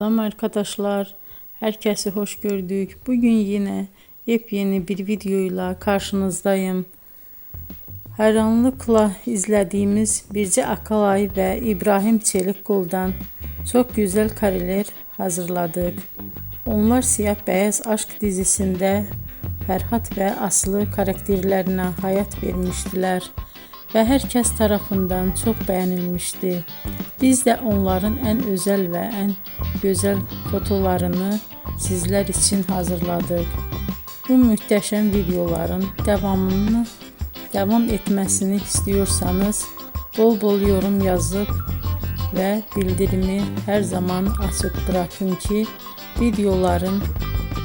Selam arkadaşlar, herkese hoş gördük. Bugün yine yepyeni bir videoyla karşınızdayım. Hayranlıkla izlediğimiz Birce Akalay ve İbrahim Çelikkol'dan çok güzel kareler hazırladık. Onlar Siyah Beyaz Aşk dizisinde Ferhat ve Aslı karakterlerine hayat vermiştiler ve herkes tarafından çok beğenilmişti. Biz de onların en özel ve en güzel fotolarını sizler için hazırladık. Bu muhteşem videoların devam etmesini istiyorsanız bol bol yorum yazıp ve bildirimi her zaman açık bırakın ki videoların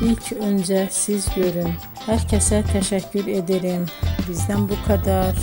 ilk önce siz görün. Herkese teşekkür ederim. Bizden bu kadar.